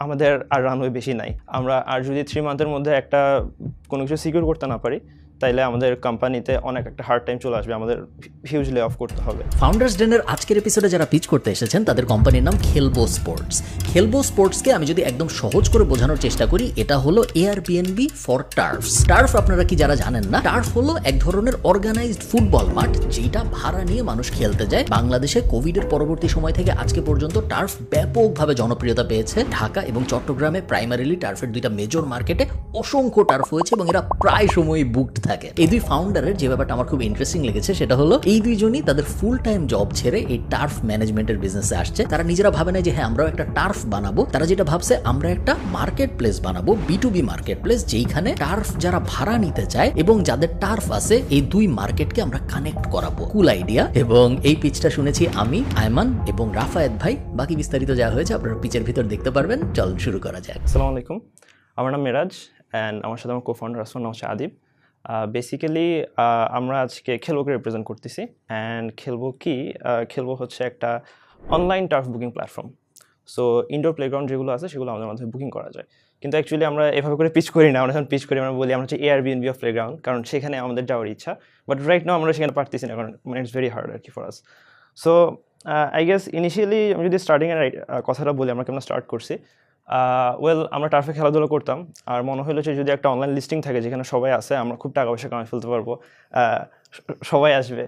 আমাদের আর রানওয়ে বেশি নাই। আমরা আর যদি 3 মান্থের মধ্যে একটা কোনো কিছু সিকিউর করতে না পারি, তাইলে আমাদের কোম্পানিতে অনেক একটা হার্ড টাইম চলে আসবে, আমাদের হিউজ লে অফ করতে হবে। ফাউন্ডার্স ডেনের আজকের এপিসোডে যারা পিচ করতে এসেছেন তাদের কোম্পানির নাম খেলবো স্পোর্টস। খেলবো স্পোর্টসকে আমি যদি একদম সহজ করে বোঝানোর চেষ্টা করি, এটা হলো এয়ারবিএনবি ফর টার্ফস। টার্ফ আপনারা কি যারা জানেন না, টার্ফ হলো এক ধরনের অর্গানাইজড ফুটবল মাঠ যেটা ভাড়া নিয়ে মানুষ খেলতে যায়। বাংলাদেশে কোভিডের পরবর্তী সময় থেকে আজকে পর্যন্ত টার্ফ ব্যাপকভাবে জনপ্রিয়তা পেয়েছে। ঢাকা এবং চট্টগ্রামে প্রাইমারিলি টার্ফের দুইটা মেজর মার্কেটে অসংখ্য টার্ফ হয়েছে এবং এরা প্রায় সময়ই বুকড থাকে। এই দুই ফাউন্ডারের যে ব্যাপারটা আমার খুব ইন্টারেস্টিং লেগেছে সেটা হলো এই দুইজনই তাদের ফুল টাইম জব ছেড়ে এই টার্ফ ম্যানেজমেন্টের বিজনেসে আসছে। তারা নিজেরা ভাবে না যে হ্যাঁ আমরাও একটা টার্ফ বানাবো, তারা যেটা ভাবছে আমরা একটা মার্কেট প্লেস বানাবো, B2B মার্কেট প্লেস, যেইখানে টার্ফ যারা ভাড়া নিতে চায় এবং যাদের টার্ফ আছে এই দুই মার্কেটকে আমরা কানেক্ট করাবো। কুল আইডিয়া। এবং এই পিচটা শুনেছি আমি, আয়মান এবং রাফায়েত ভাই। বাকি বিস্তারিত যা হয়েছে আপনারা পিচের ভিতর দেখতে পারবেন। চল শুরু করা যাক। আসসালামু আলাইকুম, আমার নাম মেরাজ অ্যান্ড আমার সাথে আমার কো-ফাউন্ডার আসমান নাম হচ্ছে আদিব। বেসিক্যালি আমরা আজকে খেলবোকে রিপ্রেজেন্ট করতেছি। অ্যান্ড খেলবো হচ্ছে একটা online turf booking platform. So indoor playground যেগুলো আছে সেগুলো আমাদের মাধ্যমে বুকিং করা যায়। কিন্তু অ্যাকচুয়ালি আমরা এভাবে করে পিচ করি না। আমরা যখন পিচ করি আমরা বলি আমরা হচ্ছে এয়ারবিএনবি অফ প্লেগ্রাউন্ড, কারণ সেখানে আমাদের যাওয়ার ইচ্ছা। বাট রাইট নাও আমরা সেখানে পারতেছি না, কারণ ইটস ভেরি হার্ড আর কি for us. So I guess initially আমি যদি স্টার্টিংয়ের কথাটা বলি, আমরা কেমন স্টার্ট করছি। আমরা টার্ফে খেলাধুলা করতাম, আর মনে হলো যে যদি একটা অনলাইন লিস্টিং থাকে যেখানে সবাই আছে, আমরা খুব টাকা পয়সা কামাই ফেলতে পারবো, সবাই আসবে।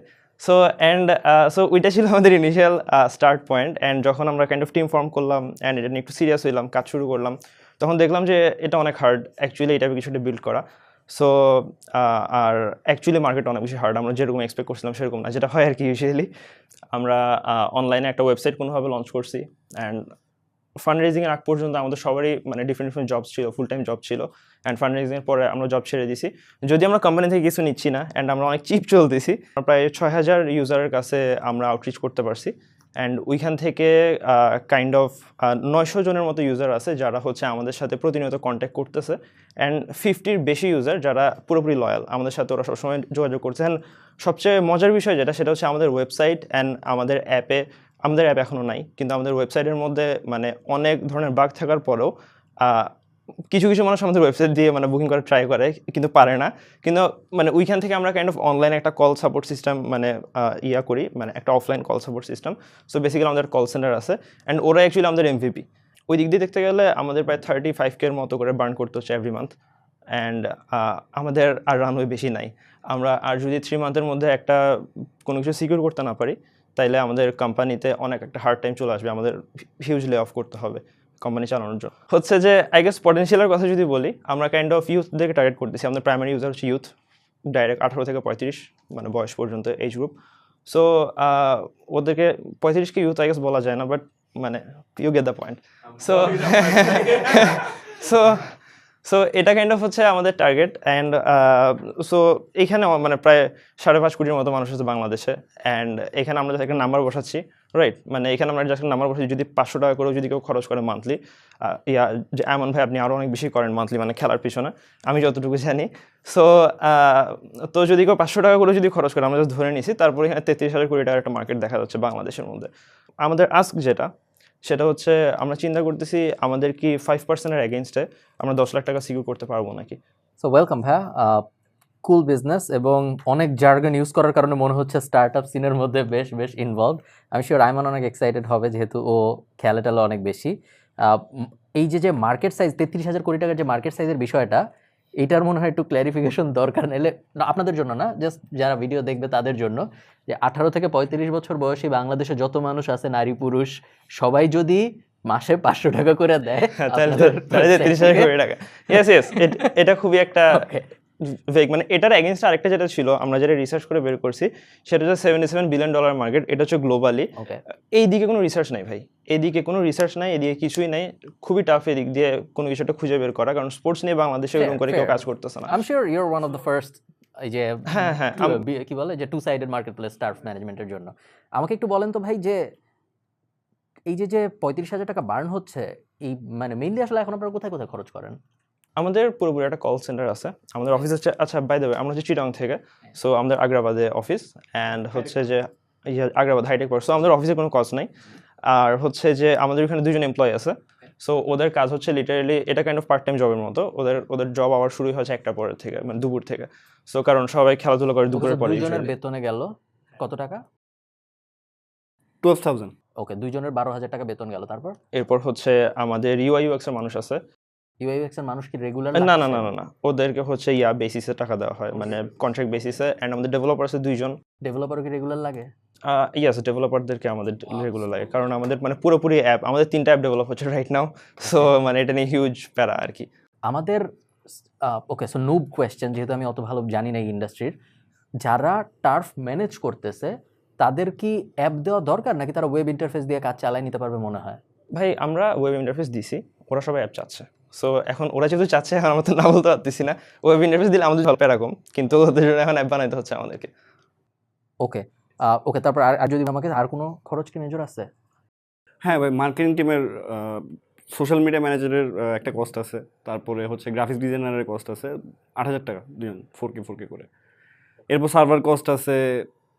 সো ওইটা ছিল আমাদের ইনিশিয়াল স্টার্ট পয়েন্ট। অ্যান্ড যখন আমরা কাইন্ড অফ টিম ফর্ম করলাম অ্যান্ড এটা নিয়ে একটু সিরিয়াস হইলাম, কাজ শুরু করলাম, তখন দেখলাম যে এটা অনেক হার্ড অ্যাকচুয়ালি এটা কিছুটা বিল্ড করা। সো আর অ্যাকচুয়ালি মার্কেট অনেক বেশি হার্ড, আমরা যেরকম এক্সপেক্ট করছিলাম সেরকম না, যেটা হয় আর কি ইউজুয়ালি। আমরা অনলাইনে একটা ওয়েবসাইট কোনোভাবে লঞ্চ করছি। অ্যান্ড ফান্ড রেজিংয়ের আগ পর্যন্ত আমাদের সবারই ডিফারেন্ট জবস ছিল, ফুল টাইম জব ছিল। অ্যান্ড ফান্ড রেজিংয়ের পরে আমরা জব ছেড়ে দিছি, যদি আমরা কোম্পানি থেকে কিছু নিচ্ছি না। অ্যান্ড আমরা অনেক চিপ চলতেছি। প্রায় 6,000 ইউজারের কাছে আমরা আউটরিচ করতে পারছি। অ্যান্ড ওইখান থেকে কাইন্ড অফ 900 জনের মতো ইউজার আছে যারা হচ্ছে আমাদের সাথে প্রতিনিয়ত কন্ট্যাক্ট করতেছে। অ্যান্ড 50-র বেশি ইউজার যারা পুরোপুরি লয়াল, আমাদের সাথে ওরা সবসময় যোগাযোগ করছে। অ্যান্ড সবচেয়ে মজার বিষয় সেটা হচ্ছে আমাদের ওয়েবসাইট অ্যান্ড আমাদের অ্যাপ এখনও নাই, কিন্তু আমাদের ওয়েবসাইটের মধ্যে অনেক ধরনের বাগ থাকার পরেও কিছু মানুষ আমাদের ওয়েবসাইট দিয়ে বুকিং করার ট্রাই করে কিন্তু পারে না। কিন্তু ওইখান থেকে আমরা কাইন্ড অফ অনলাইনে একটা কল সাপোর্ট সিস্টেম করি, একটা offline call support system. So basically আমাদের কল সেন্টার আছে অ্যান্ড ওরা অ্যাকচুয়ালি আমাদের MVP। ওই দিক দিয়ে দেখতে গেলে আমাদের প্রায় 35K মতো করে বার্ন করতে হচ্ছে এভরি মান্থ। অ্যান্ড আমাদের আর রানওয়ে বেশি নাই। আমরা আর যদি 3 মান্থের মধ্যে একটা কোনো কিছু সিকিউর করতে না পারি, তাইলে আমাদের কোম্পানিতে অনেক একটা হার্ড টাইম চলে আসবে, আমাদের হিউজ লে অফ করতে হবে কোম্পানি চালানোর জন্য। হচ্ছে যে আই গেস পটেনশিয়ালের কথা যদি বলি, আমরা কাইন্ড অফ ইউথদেরকে টার্গেট করতেছি। আমাদের প্রাইমারি ইউজার হচ্ছে ইউথ, ডাইরেক্ট 18 থেকে 35 বয়স পর্যন্ত এজ গ্রুপ। সো ওদেরকে 35কে ইউথ আই গেস বলা যায় না, but you get the point. So so so এটা কাইন্ড অফ হচ্ছে আমাদের টার্গেট। অ্যান্ড সো এখানে প্রায় 5.5 কোটির মতো মানুষ আছে বাংলাদেশে। অ্যান্ড এখানে আমরা একটা নাম্বার বসাচ্ছি, রাইট? এখানে আমরা জাস্ট নাম্বার বসাচ্ছি, যদি 500 টাকা করেও যদি কেউ খরচ করে মান্থলি, যে এমন ভাই আপনি আরও অনেক বেশি করেন মান্থলি খেলার পিছনে, আমি যতটুকু জানি। সো তো যদি কেউ 500 টাকা করে যদি খরচ করে, আমরা জাস্ট ধরে নিছি, তারপরে এখানে 33,000 কোটি টাকার একটা মার্কেট দেখা যাচ্ছে বাংলাদেশের মধ্যে। আমাদের আস্ক সেটা হচ্ছে আমরা চিন্তা করতেছি আমাদের কি 5%-এর এগেইনস্টে আমরা 10 লাখ টাকা সিকিউর করতে পারবো নাকি। সো ওয়েলকাম ভাইয়া, কুল বিজনেস এবং অনেক জার্গন ইউজ করার কারণে মনে হচ্ছে স্টার্টআপ সিনের মধ্যে বেশ ইনভলভ। আমি শিওর আইমান অনেক এক্সাইটেড হবে, যেহেতু ও খেলাটেলা অনেক বেশি। এই যে মার্কেট সাইজ 33,000 কোটি টাকার যে মার্কেট সাইজের বিষয়টা, এইটার মনে হয় একটু ক্ল্যারিফিকেশন দরকার। নাহলে আপনাদের জন্য না, জাস্ট যারা ভিডিও দেখবে তাদের জন্য, যে 18 থেকে 35 বছর বয়সী বাংলাদেশে যত মানুষ আছে, নারী পুরুষ সবাই যদি মাসে 500 টাকা করে দেয়, তাহলে 33,000 কোটি টাকা। ইয়েস, এটা খুবই একটা এটার এগেইনস্টে আরেকটা যেটা ছিল, আমরা যেটা রিসার্চ করে বের করছি, সেটা হচ্ছে $77 বিলিয়ন মার্কেট। এটা হচ্ছে গ্লোবালি। এই দিকে কোনো রিসার্চ নাই ভাই, এদিকে কোনো রিসার্চ নাই, এদিকে কিছুই নাই। খুবই টাফ এদিক দিয়ে কোনো কিছু একটা খুঁজে বের করা, কারণ স্পোর্টস নিয়ে বাংলাদেশে এরকম করে কেউ কাজ করতেছে না। I am sure you are one of the first এই যে কি বলে যে two sided market place turf ম্যানেজমেন্টের জন্য। আমাকে একটু বলেন তো ভাই, যে এই যে 35,000 টাকা বার্ন হচ্ছে, এই মেইনলি আসলে এখন আপনারা কোথায় কোথায় খরচ করেন? আমাদের পুরোপুরি একটা কল সেন্টার আছে, আমাদের অফিস হচ্ছে, আচ্ছা বাই দ্য ওয়ে, আমরা হচ্ছে চিটাগং থেকে। সো আমাদের আগ্রাবাদে অফিস, অ্যান্ড হচ্ছে যে আগ্রাবাদ হাইটেক পার্ক। সো আমাদের অফিসে কোনো কস্ট নাই। আর হচ্ছে যে আমাদের ওখানে 2জন এমপ্লয়ি আছে, সো ওদের কাজ হচ্ছে লিটারালি এটা কাইন্ড অফ পার্ট টাইম জবের মতো, ওদের জব আবার শুরু হচ্ছে 1টা পরের থেকে, মানে দুপুর থেকে। সো কারণ সবাই খেলাধুলা করে দুপুরের পরে। দুজনের বেতনে গেল কত টাকা? 12,000। ওকে, দুইজনের 12,000 টাকা বেতন গেল। তারপর এরপর হচ্ছে আমাদের ইউআই/UX এর মানুষ আছে। ইউআইএক্স এর মানুষ কি রেগুলার? না না না না না, ওদেরকে হচ্ছে বেসিসে টাকা দেওয়া হয়, মানে কন্ট্রাক্ট বেসিসে। এন্ড আমাদের ডেভেলপার আছে 2জন। ডেভেলপারও কি রেগুলার লাগে? ইয়েস, ডেভেলপারদেরকে আমাদের রেগুলার লাগে, কারণ আমাদের মানে পুরোপুরি অ্যাপ, আমাদের 3টা অ্যাপ ডেভেলপ হচ্ছে রাইট নাও। সো মানে এটা নিয়ে হিউজ প্যারা আর কি। আমাদের ওকে, সো নুব কোয়েশ্চেন, যেহেতু আমি অত ভালো জানি না ইন্ডাস্ট্রির, যারা টার্ফ ম্যানেজ করতেছে তাদের কি অ্যাপ দেওয়া দরকার, নাকি তারা ওয়েব ইন্টারফেস দিয়ে কাজ চালায় নিতে পারবে মনে হয়? ভাই আমরা ওয়েব ইন্টারফেস দিছি, ওরা সবাই অ্যাপ চাচ্ছে। সো এখন ওরা যেহেতু চাচ্ছে, এখন আমরা তো না বলতে পারতেছি না। ওয়েব ইন্টারফেস দিলে আমাদের ভালো এরকম, কিন্তু ওদের জন্য এখন অ্যাপ বানাইতে হচ্ছে আমাদেরকে। ওকে ওকে, তারপর আর যদি আমাকে আর কোনো খরচ কি মেজর আছে? হ্যাঁ ভাই, মার্কেটিং টিমের সোশ্যাল মিডিয়া ম্যানেজারের একটা কস্ট আছে, তারপরে হচ্ছে গ্রাফিক্স ডিজাইনারের কস্ট আছে 8,000 টাকা দুজন, 4K করে। এরপর সার্ভার কস্ট আছে,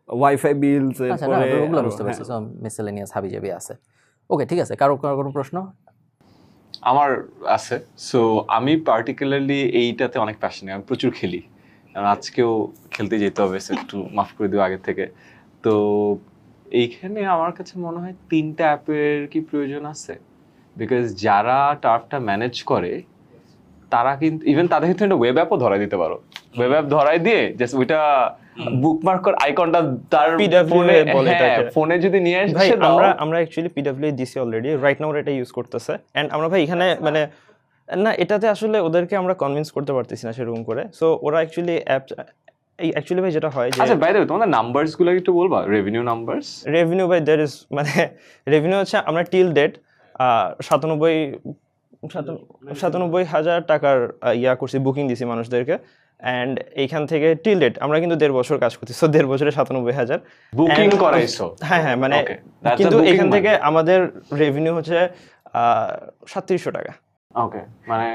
ওয়াইফাই বিলস, আচ্ছা, না ওগুলো বুঝতে পারছি, সব মিসেলেনিয়াস হাবিজাবি আছে। ওকে, ঠিক আছে। কারো কোনো প্রশ্ন? আমার আছে। সো আমি পার্টিকুলারলি এইটাতে অনেক প্যাশনেট, আমি প্রচুর খেলি, আজকেও খেলতে যেতে হবে, সো একটু মাফ করে দিও আগের থেকে। তো এইখানে আমার কাছে মনে হয় 3টা অ্যাপের কি প্রয়োজন আছে, বিকজ যারা টার্ফটা ম্যানেজ করে তারা কিন্তু ইভেন তাদের ক্ষেত্রে একটা ওয়েব অ্যাপও ধরাই দিতে পারো। ওয়েব অ্যাপ ধরাই দিয়ে জাস্ট ওইটা বুকমার্ক কর আইকনটা তার PWA বলে এটাকে। ফোনে যদি নিয়ে ভাই এসে দাও। আমরা অ্যাকচুয়ালি PWA দিছি অলরেডি, রাইট নাও এটা ইউজ করতেছে। এন্ড আমরা ভাই এখানে মানে না, এটাতে আসলে ওদেরকে আমরা কনভিন্স করতে পারতেছি না সেরকম করে। সো ওরা অ্যাকচুয়ালি অ্যাকচুয়ালি ভাই যেটা হয় যে, আচ্ছা বাই দ্য ওয়ে, তোমাদের নাম্বারস গুলো একটু বলবা, revenue numbers? Revenue by there is মানে রেভিনিউ হচ্ছে আমরা টিল ডেট 97,000 টাকার করছি, বুকিং দিছি মানুষদেরকে। অ্যান্ড এইখান থেকে টিল ডেট আমরা কিন্তু 1.5 বছর কাজ করছি। সো 1.5 বছরে 97,000 বুকিং করাইছো? হ্যাঁ মানে Okay, that's a কিন্তু booking এখান থেকে money. আমাদের রেভিনিউ হচ্ছে 3700 টাকা। ওকে, মানে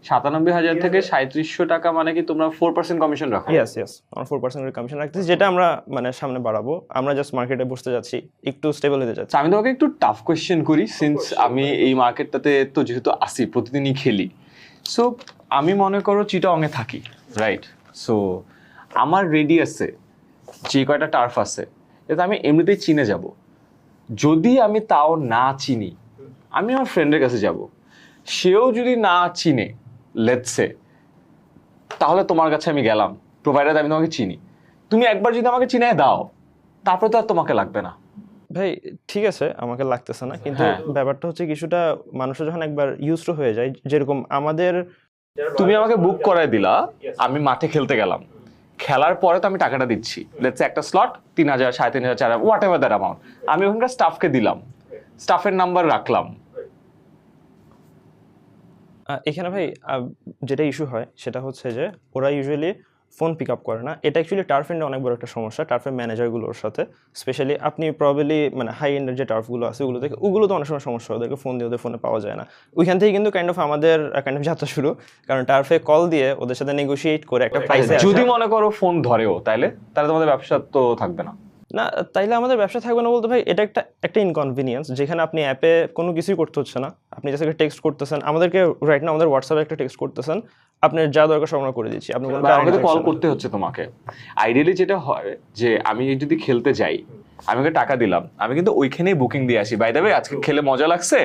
97,000 থেকে 3700 টাকা, মানে কি তোমরা 4% কমিশন রাখো? ইয়েস আমরা 4% কমিশন রাখতেছি, যেটা আমরা মানে সামনে বাড়াবো। আমরা জাস্ট মার্কেটে বসতে যাচ্ছি, একটু স্টেবল হতে যাচ্ছি। আচ্ছা, আমি তোমাকে একটু টাফ কোয়েশ্চেন করি, সিন্স আমি এই মার্কেটটাতে তো যেহেতু আসি, প্রতিদিনই খেলি। সো আমি মনে করো চিটাগংয়ে থাকি, রাইট? সো আমার রেডিয়াসে যে কয়টা টার্ফ আছে এটা আমি এমনিতেই চিনে যাব। যদি আমি তাও না চিনি, আমি আমার ফ্রেন্ডের কাছে যাব, সেও যদি না চিনে লেটস সে, তাহলে তোমার কাছে আমি গেলাম, প্রোভাইডার আমি তোমাকে চিনি। তুমি একবার যদি আমাকে চিনে দাও, তারপরে তো আর তোমাকে লাগবে না। ভাই ঠিক আছে, আমাকে লাগতেছে না, কিন্তু হ্যাঁ। ব্যাপারটা হচ্ছে কিছুটা মানুষের যখন একবার ইউজড হয়ে যায়, যেরকম আমাদের তুমি আমাকে বুক করায় দিলা, আমি মাঠে খেলতে গেলাম, খেলার পরে তো আমি টাকাটা দিচ্ছি, লেটস সে একটা slot 3,000, 3,500, 4,000, what ever that amount, আমি ওখানকার স্টাফকে দিলাম, স্টাফের নাম্বার রাখলাম। এখানে ভাই যেটা ইস্যু হয় সেটা হচ্ছে যে ওরা ইউজুয়ালি ফোন পিক আপ করে না। এটা অ্যাকচুয়ালি টার্ফ এন্ডে অনেক বড় একটা সমস্যা টার্ফের ম্যানেজারগুলোর সাথে। স্পেশালি আপনি প্রবাবলি মানে হাই এন্ডের যে টার্ফগুলো আছে ওগুলো তো অনেক সময় সমস্যা, ওদেরকে ফোন দিয়ে ওদের ফোনে পাওয়া যায় না। ওইখান থেকে কিন্তু কাইন্ড অফ আমাদের যাত্রা শুরু, কারণ টার্ফে কল দিয়ে ওদের সাথে নেগোশিয়েট করে একটা প্রাইসে। যদি মনে করো ফোন ধরেও, তাহলে তোমাদের ব্যবসা তো থাকবে না। না, তাইলে আমাদের ব্যবসা থাকবে না বলতে ভাই এটা একটা ইনকনভিনিয়েন্স, যেখানে আপনি অ্যাপে কোনো কিছুই করতে হচ্ছে না, আপনি জাস্ট একটা টেক্সট করতেছেন আমাদেরকে, রাইট না আমাদের হোয়াটসঅ্যাপে একটা টেক্সট করতেছেন, আপনার যা দরকার সব আমরা করে দিচ্ছি, আপনি কোনো আমাকে তো কল করতে হচ্ছে তোমাকে। আইডিয়ালি যেটা হয় যে আমি যদি খেলতে যাই, আমি ওকে টাকা দিলাম, আমি কিন্তু ওইখানেই বুকিং দিয়ে আসি, বাই দ্য ওয়ে আজকে খেলে মজা লাগছে,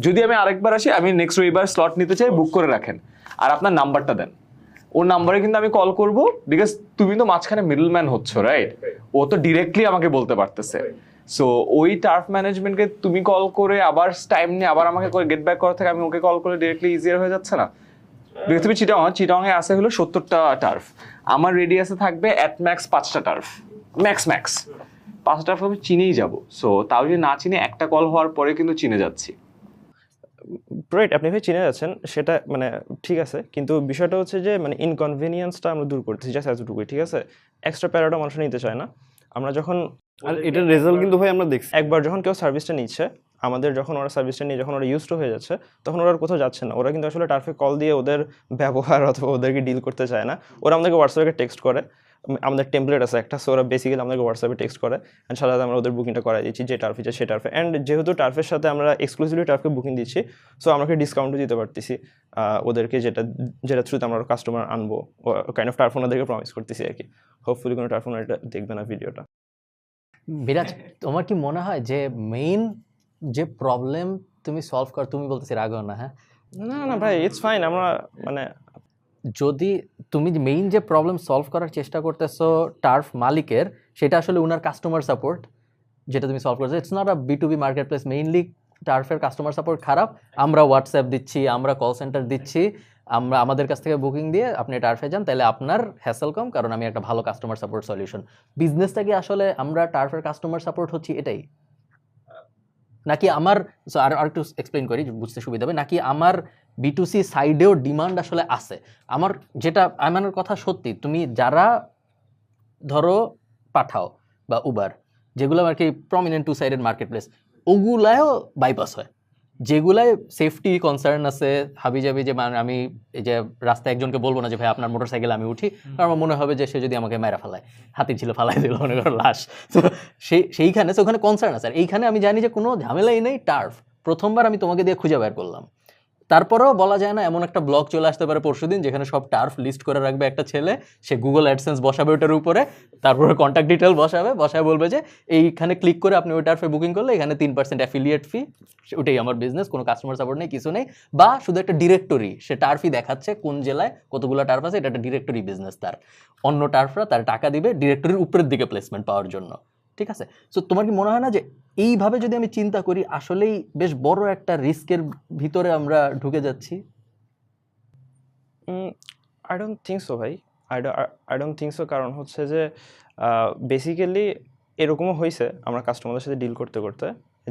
যদি আমি আরেকবার আসি, আমি নেক্সট রবিবার স্লট নিতে চাই, বুক করে রাখেন, আর আপনার নাম্বারটা দেন, ওর নাম্বারে কিন্তু আমি কল করব, বিকজ তুমি তো মাঝখানে মিডলম্যান হচ্ছ, রাইট? ও তো ডিরেক্টলি আমাকে বলতে পারতেছে। সো ওই টার্ফ ম্যানেজমেন্টকে তুমি কল করে আবার টাইম নিয়ে আবার আমাকে গেট ব্যাক করা থেকে আমি ওকে কল করে ডিরেক্টলি ইজিয়ার হয়ে যাচ্ছে না? বিকজ তুমি চিটাগংয়ে আসে হলো 70টা টার্ফ, আমার রেডিয়াসে থাকবে অ্যাট ম্যাক্স 5টা টার্ফ, ম্যাক্স 5টা টার্ফ আমি চিনেই যাব। সো তাও যদি না চিনে, একটা কল হওয়ার পরে কিন্তু চিনে যাচ্ছি। রাইট, আপনি ভাই চিনে যাচ্ছেন, সেটা মানে ঠিক আছে, কিন্তু বিষয়টা হচ্ছে যে মানে ইনকনভিনিয়েন্সটা আমরা দূর করতেছি জাস্ট এতটুকুই, ঠিক আছে? এক্সট্রা প্যারাটা মানুষ নিতে চায় না। আমরা যখন আর এটার রেজাল্ট কিন্তু ভাই আমরা দেখছি, একবার যখন কেউ সার্ভিসটা নিচ্ছে আমাদের, যখন ওরা সার্ভিসটা নিয়ে যখন ওরা ইউজড হয়ে যাচ্ছে, তখন ওরা আর কোথাও যাচ্ছে না। ওরা কিন্তু আসলে টার্ফে কল দিয়ে ওদের ব্যবহার অথবা ওদেরকে ডিল করতে চায় না, ওরা আমাদেরকে হোয়াটসঅ্যাপে টেক্সট করে, আমাদের টেমপ্লেট আছে একটা, সো ওরা বেসিক্যালি আমাদেরকে হোয়াটসঅ্যাপে টেক্সট করে অ্যান্ড সাথে সাথে আমরা ওদের বুকিংটা করাই দিচ্ছি, যে টার্ফ ইচ্ছে সে টার্ফে। অ্যান্ড যেহেতু টার্ফের সাথে আমরা এক্সক্লুসিভলি টার্ফকে বুকিং দিচ্ছি, সো আমাকে ডিসকাউন্টও দিতে পারতেছি ওদেরকে, যেটা থ্রুতে আমরা কাস্টমার আনবো, কাইন্ড অফ টার্ফ ওনাদেরকে প্রমিস করতেছি আর কি। হোপফুলি কোনো টার্ফ ওনার এটা দেখবে না ভিডিওটা। বিরাজ, তোমার কি মনে হয় যে মেইন যে প্রবলেম তুমি সলভ কর, তুমি বলতেছি রাগও না, হ্যাঁ না ভাই, ইটস ফাইন। আমরা মানে যদি তুমি মেইন যে প্রবলেম সলভ করার চেষ্টা করতেছো টার্ফ মালিকের, সেটা আসলে উনার কাস্টমার সাপোর্ট যেটা তুমি সলভ করছো, it's not a B2B market place. Mainly টার্ফের কাস্টমার সাপোর্ট খারাপ, আমরা হোয়াটসঅ্যাপ দিচ্ছি, আমরা কল সেন্টার দিচ্ছি, আমরা আমাদের কাছ থেকে বুকিং দিয়ে আপনি টার্ফে যান, তাহলে আপনার হ্যাসেল কম, কারণ আমি একটা ভালো কাস্টমার সাপোর্ট সলিউশন। বিজনেসটা কি আসলে আমরা টার্ফের কাস্টমার সাপোর্ট হচ্ছি এটাই, নাকি আমার আর একটু এক্সপ্লেইন করি বুঝতে সুবিধা হবে, নাকি আমার B2C সাইডেও ডিমান্ড আসলে আছে? আমার যেটা আমার কথা সত্যি, তুমি যারা ধরো পাঠাও বা উবার, যেগুলো আর কি prominent two sided market place, ওগুলাও বাইপাস হয়। যেগুলায় সেফটি কনসার্ন আছে, হাবিজাবি, যে মানে আমি এই যে রাস্তায় একজনকে বলবো না যে ভাই আপনার মোটর সাইকেল আমি উঠি, কারণ আমার মনে হবে যে সে যদি আমাকে মেরা ফেলায়, হাতির ছিল ফালাই দিল মনে করো লাশ, তো সেইখানে ওখানে কনসার্ন আছে। আর এইখানে আমি জানি যে কোনো ঝামেলাই নেই, টার্ফ প্রথমবার আমি তোমাকে দিয়ে খুঁজে বের করলাম, তারপরেও বলা যায় না এমন একটা ব্লগ চলে আসতে পারে পরশুদিন যেখানে সব টার্ফ লিস্ট করে রাখবে একটা ছেলে, সে গুগল অ্যাডসেন্স বসাবে ওটার উপরে, তারপরে কন্ট্যাক্ট ডিটেল বসায় বলবে যে এইখানে ক্লিক করে আপনি ওই টার্ফে বুকিং করলে এখানে 3% অ্যাফিলিয়েট ফি, ওটাই আমার বিজনেস, কোনো কাস্টমার সাপোর্ট নেই, কিছু নেই। বা শুধু একটা ডিরেক্টরি, সে টার্ফই দেখাচ্ছে কোন জেলায় কতগুলো টার্ফ আছে, এটা একটা ডিরেক্টরি বিজনেস তার, অন্য টার্ফরা তার টাকা দিবে ডিরেক্টরির উপরের দিকে প্লেসমেন্ট পাওয়ার জন্য, ঠিক আছে? সো তোমার কি মনে হয় না যে এইভাবে যদি আমি চিন্তা করি আসলেই বেশ বড় একটা রিস্কের ভিতরে আমরা ঢুকে যাচ্ছি? আই ডোন্ট থিঙ্ক সো ভাই, আই ডোন্ট থিঙ্ক সো। কারণ হচ্ছে যে বেসিক্যালি এরকমও হয়েছে আমরা কাস্টমারদের সাথে ডিল করতে করতে,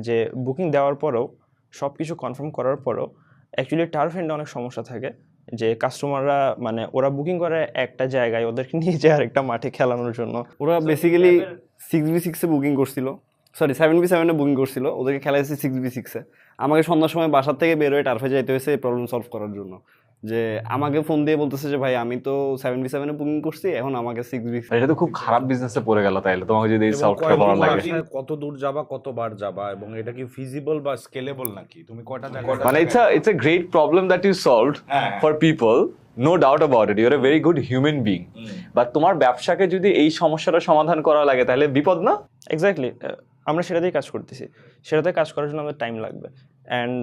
যে বুকিং দেওয়ার পরেও সব কিছু কনফার্ম করার পরেও অ্যাকচুয়ালি টার্ফ এন্ডে অনেক সমস্যা থাকে, যে কাস্টমাররা মানে ওরা বুকিং করে একটা জায়গায়, ওদেরকে নিয়ে যায় আরেকটা মাঠে খেলানোর জন্য। ওরা বেসিক্যালি 6v6-এ বুকিং করছিল, সরি 7v7-এ বুকিং করছিল, ওদেরকে খেলাইছে 6v6-এ। আমাকে সন্ধ্যার সময় বাসার থেকে বের হয়ে টার্ফে যাইতে হয়েছে এই প্রবলেম সলভ করার জন্য, যে আমাকে ফোন দিয়ে বলতেছে যে ভাই আমি তো 7v7-এ বুকিং করছি, এখন আমাকে 6v6। এটা তো খুব খারাপ বিজনেসে পড়ে গেল তাইলে, তোমাকে যদি এই সফটওয়্যার করা লাগে। কত দূর যাবা, কতবার যাবা, এবং এটা কি ফিজিবল বা স্কেলেবল নাকি? তুমি কয়টা জায়গায় মানে it's a great problem that you solved for people, no doubt about it, you're a very good human being, but তোমার ব্যবসাকে যদি এই সমস্যাটা সমাধান করা লাগে তাহলে বিপদ না? এক্স্যাক্টলি, আমরা সেটাতেই কাজ করতেছি, সেটাতে কাজ করার জন্য আমাদের টাইম লাগবে। অ্যান্ড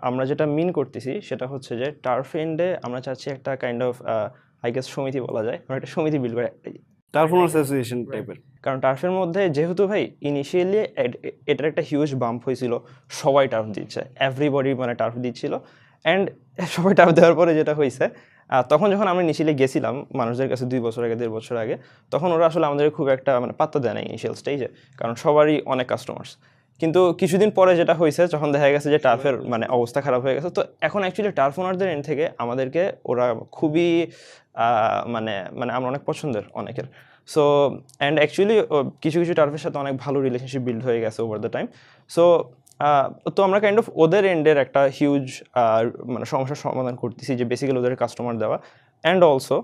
আমরা যেটা মিন করতেছি সেটা হচ্ছে যে টার্ফ এন্ডে আমরা চাচ্ছি একটা কাইন্ড অফ আই গেস সমিতি বলা যায়, আমরা একটা সমিতি বিল্ড করে, টার্ফ ওনার্স অ্যাসোসিয়েশন টাইপের। কারণ টার্ফের মধ্যে যেহেতু ভাই ইনিশিয়ালি এটার একটা হিউজ বাম্প হয়েছিল, সবাই টার্ফ দিচ্ছে, এভরিবডি মানে টার্ফ দিচ্ছিল। অ্যান্ড সবাই টার্ফ দেওয়ার পরে যেটা হয়েছে, তখন যখন আমরা ইনিশিয়ালি গেছিলাম মানুষদের কাছে 2 বছর আগে 1.5 বছর আগে, তখন ওরা আসলে আমাদের খুব একটা মানে পাত্তা দেয় না ইনিশিয়াল স্টেজে, কারণ সবারই অনেক কাস্টমার্স। কিন্তু কিছুদিন পরে যেটা হয়েছে, যখন দেখা গেছে যে টার্ফের মানে অবস্থা খারাপ হয়ে গেছে, তো এখন অ্যাকচুয়ালি টার্ফ ওনারদের এন্ড থেকে আমাদেরকে ওরা খুবই মানে আমরা অনেক পছন্দের অনেকের। সো অ্যান্ড অ্যাকচুয়ালি কিছু কিছু টার্ফের সাথে অনেক ভালো রিলেশনশিপ বিল্ড হয়ে গেছে ওভার দ্য টাইম। সো তো আমরা কাইন্ড অফ ওদের এন্ডের একটা হিউজ মানে সমস্যার সমাধান করতেছি, যে বেসিক্যালি ওদের কাস্টমার দেওয়া। অ্যান্ড অলসো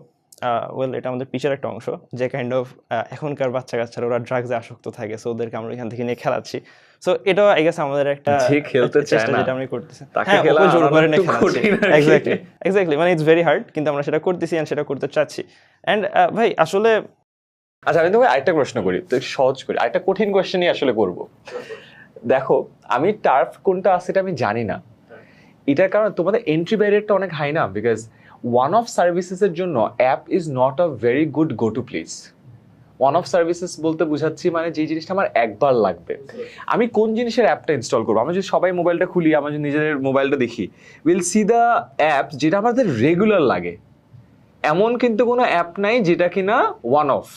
ওয়েল, এটা আমাদের পিচের একটা অংশ, যে কাইন্ড অফ এখনকার বাচ্চা কাচ্চারা ওরা ড্রাগসে আসক্ত থাকে, সো ওদেরকে আমরা এখান থেকে নিয়ে খেলাচ্ছি। সো এটাও আই গেস আমাদের একটা খেলতে চায় না যেটা আমরা করতেছি, তাকে হ্যাঁ খেলা ওকে জোর করে নিয়ে একটু খেলাচ্ছি। কঠিন আর কি। এক্স্যাক্টলি মানে ইটস ভেরি হার্ড, কিন্তু আমরা সেটা করতেছি অ্যান্ড সেটা করতে চাচ্ছি। অ্যান্ড ভাই আসলে আচ্ছা, আমি তোমাকে আরেকটা প্রশ্ন করি, তো একটু সহজ করি, আরেকটা কঠিন কোয়েশ্চেনই আসলে করব। দেখো, আমি টার্ফ কোনটা আছে এটা আমি জানি না, এটার কারণে তোমাদের এন্ট্রি ব্যারিয়ারটা অনেক হাই না, বিকজ ওয়ান অফ সার্ভিসেসের জন্য app is not a very good go to place. One of services বলতে বুঝাচ্ছি মানে যে জিনিসটা আমার একবার লাগবে, আমি কোন জিনিসের অ্যাপটা ইনস্টল করবো। আমরা যদি সবাই মোবাইলটা খুলি, আমরা যদি নিজেদের মোবাইলটা দেখি, উইল সি দ্য অ্যাপ যেটা আমাদের রেগুলার লাগে। এমন কিন্তু কোনো অ্যাপ নাই যেটা কিনা ওয়ান অফ,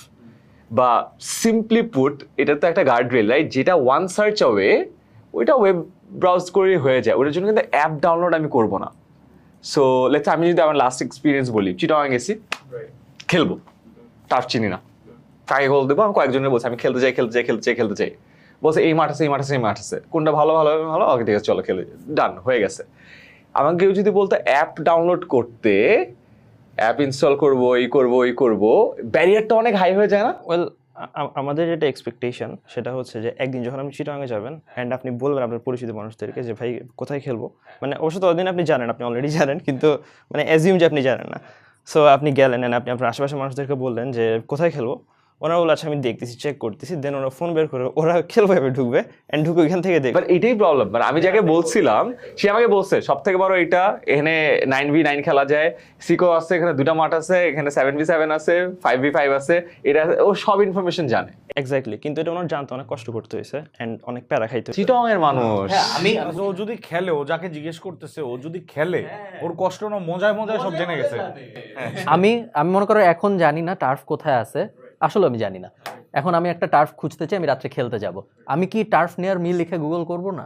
বা সিম্পলি পুট এটা তো একটা গার্ড রেল, রাইট? যেটা ওয়ান সার্চ অ্যাওয়ে, ওইটা ওয়েব ব্রাউজ করে হয়ে যায়, ওটার জন্য কিন্তু অ্যাপ ডাউনলোড আমি করবো না। সো লেটস আমি যদি আমার লাস্ট এক্সপিরিয়েন্স বলি, চিটাগাং গেছি খেলবো, টার্ফ চিনি না, কাকে গোল দেবো, আমি কয়েকজনের বলছি আমি খেলতে চাই, বলছে এই মাঠ আছে, কোনটা ভালো ওকে ঠিক আছে চলো খেলে, ডান হয়ে গেছে। আমাকে কেউ যদি বলতো অ্যাপ ডাউনলোড করতে, অ্যাপ ইনস্টল করব, এই করব, ওই করব, ব্যারিয়ারটা অনেক হাই হয়ে যায় না? ওয়েল, আমাদের যেটা এক্সপেকটেশন সেটা হচ্ছে যে একদিন যখন আপনি চিটাগাঙে যাবেন অ্যান্ড আপনি বলবেন আপনার পরিচিত মানুষদেরকে যে ভাই কোথায় খেলবো, মানে অবশ্য ততদিন আপনি জানেন, আপনি অলরেডি জানেন, কিন্তু মানে অ্যাজিউম যে আপনি জানেন না। সো আপনি গেলেন অ্যান্ড আপনি আপনার আশেপাশের মানুষদেরকে বললেন যে কোথায় খেলবো, ওনারা বলে আচ্ছা আমি দেখতেছি, চেক করতেছি, দেন ওরা ফোন বের করে ওরা খেলবো এভাবে ঢুকবে অ্যান্ড ঢুকে ওইখান থেকে দেখবে। বাট এটাই প্রবলেম, মানে আমি যাকে বলছিলাম সে আমাকে বলছে সব থেকে বড় এটা, এখানে 9v9 খেলা যায়, সিকো আছে, এখানে 2টা মাঠ আছে, এখানে 7v7 আছে, 5v5 আছে, এটা ও সব ইনফরমেশন জানে। এক্স্যাক্টলি, কিন্তু এটা ওনার জানতে অনেক কষ্ট করতে হয়েছে অ্যান্ড অনেক প্যারা খাইতে হয়েছে। চিটং এর মানুষ। ও যদি খেলে, ও যাকে জিজ্ঞেস করতেছে, ও যদি খেলে, ওর কষ্ট না মজায় মজায় সব জেনে গেছে। আমি মনে করো এখন জানি না টার্ফ কোথায় আছে, আসলে আমি জানি না। এখন আমি একটা টার্ফ খুঁজতে চাই, আমি রাত্রে খেলতে যাব, আমি কি টার্ফ নিয়ার মি লিখে গুগল করব না?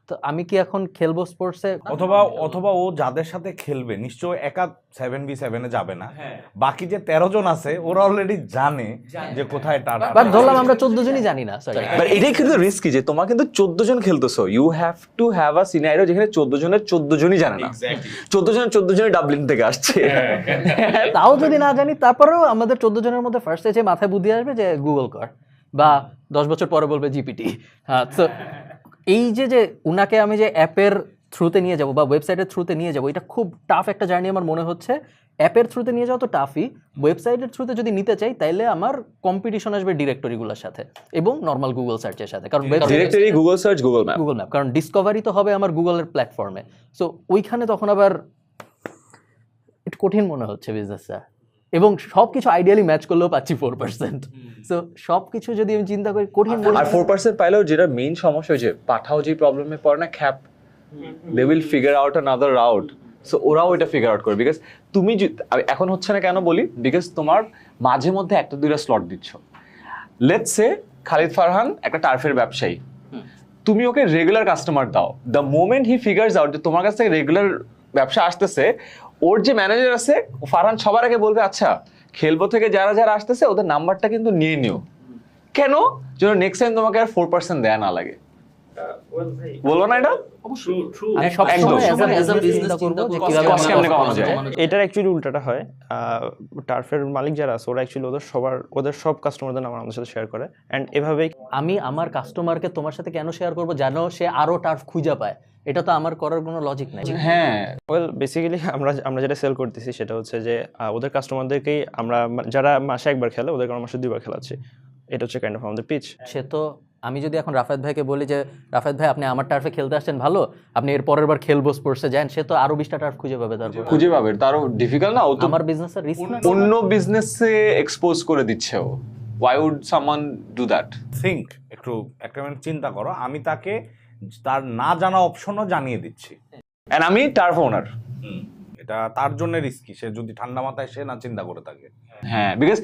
তো আমি কি এখন খেলবো স্পোর্টসে? অথবা ও যাদের সাথে খেলবে নিশ্চয় একা 7v7 যাবে না, বাকি যে 13 জন আছে ওরা অলরেডি জানে যে কোথায় টার্ফ। বাট ধরলাম আমরা 14 জনই জানি না, সরি। বাট এটাই কিন্তু রিস্কি যে তোমার কিন্তু 14 জন খেলতেছো, you have to have a scenario যেখানে 14 জনের 14 জনই জানে না, 14 জনের ডাবলিন থেকে আসছে। তাও যদি না জানি, তারপরেও আমাদের 14 জনের মধ্যে ফার্স্টে যে মাথায় বুদ্ধি আসবে যে গুগল কর, বা 10 বছর পরে বলবে জিপিটি। হ্যাঁ, তো এই যে উনাকে আমি যে অ্যাপের থ্রুতে নিয়ে যাব বা ওয়েবসাইটের থ্রুতে নিয়ে যাব, এটা খুব টাফ একটা জার্নি আমার মনে হচ্ছে। অ্যাপের থ্রুতে নিয়ে যাওয়া তো টাফই, ওয়েবসাইটের থ্রুতে যদি নিতে চাই তাইলে আমার কম্পিটিশন আসবে ডিরেক্টরিগুলোর সাথে এবং নর্মাল গুগল সার্চের সাথে, কারণ directory, Google search, Google map, কারণ ডিসকভারি তো হবে আমার গুগলের প্ল্যাটফর্মে। সো ওইখানে তখন আবার একটু কঠিন মনে হচ্ছে বিজনেসটা, এবং সবকিছু আইডিয়ালি ম্যাচ করলেও পাচ্ছি 4%। সো সবকিছু যদি আমি চিন্তা করি কঠিন মনে আর 4% পাইলেও যেটা মেইন সমস্যা হচ্ছে পাঠাও যে প্রবলেমে পড়ে না, খ্যাপ, they will figure out another route. So ওরাও এটা ফিগার আউট করে, বিকজ তুমি এখন হচ্ছে না কেন বলি, বিকজ তোমার মাঝে মধ্যে 1-2টা স্লট দিচ্ছ। লেটস সে খালিদ ফারহান একটা টার্ফের ব্যবসায়ী, তুমি ওকে রেগুলার কাস্টমার দাও, the moment he figures out যে তোমার কাছ থেকে রেগুলার ব্যবসা আসতেছে, ওর যে ম্যানেজার আছে ফারহান সবার আগে বলবে আচ্ছা খেলবো থেকে যারা যারা আসতেছে ওদের নাম্বারটা কিন্তু নিয়ে নিও, কেন যেন নেক্সট টাইম তোমাকে আর 4% দেয়া না লাগে। বলবো না এটা? আমি সবসময় as a business চিন্তা করবো যে কিভাবে cost কেমনে কমানো যায়। এটার অ্যাকচুয়ালি উল্টাটা হয়, টার্ফের মালিক যারা আছে ওরা অ্যাকচুয়ালি ওদের সব কাস্টমারদের নাম আমাদের সাথে শেয়ার করে অ্যান্ড এভাবেই আমি আমার কাস্টমারকে তোমার সাথে কেন শেয়ার করবো যেন সে আরো টার্ফ খুঁজে পায়? এটা তো আমার করার কোনো লজিক নাই। হ্যাঁ, ওয়েল বেসিক্যালি আমরা যেটা সেল করতেছি সেটা হচ্ছে যে ওদের কাস্টমারদেরকেই আমরা যারা মাসে একবার খেলে ওদেরকে আমরা মাসে 2বার খেলাচ্ছি, এটা হচ্ছে কাইন্ড অফ আমাদের পিচ। সে তো আমি যদি এখন রাফায়েত ভাইকে বলি যে রাফায়েত ভাই আপনি আমার টার্ফে খেলতে আসছেন, ভালো, আপনি এর পরের বার খেলবো স্পোর্টসে যান, সে তো আরো 20টা টার্ফ খুঁজে পাবে, তারপর খুঁজে পাবে, তারও ডিফিকাল্ট না, ও তো আমার বিজনেসের রিস্ক না। অন্য বিজনেসে এক্সপোজ করে দিচ্ছে ও। Why would someone do that? Think একটু একটা মিনিট চিন্তা করো, আমি তাকে তার না জানা অপশনও জানিয়ে দিচ্ছি, And আমি টার্ফ ওনার। এটা তার জন্য রিস্কি, সে যদি ঠান্ডা মাথায় সে না চিন্তা করে থাকে। হ্যাঁ, বিকজ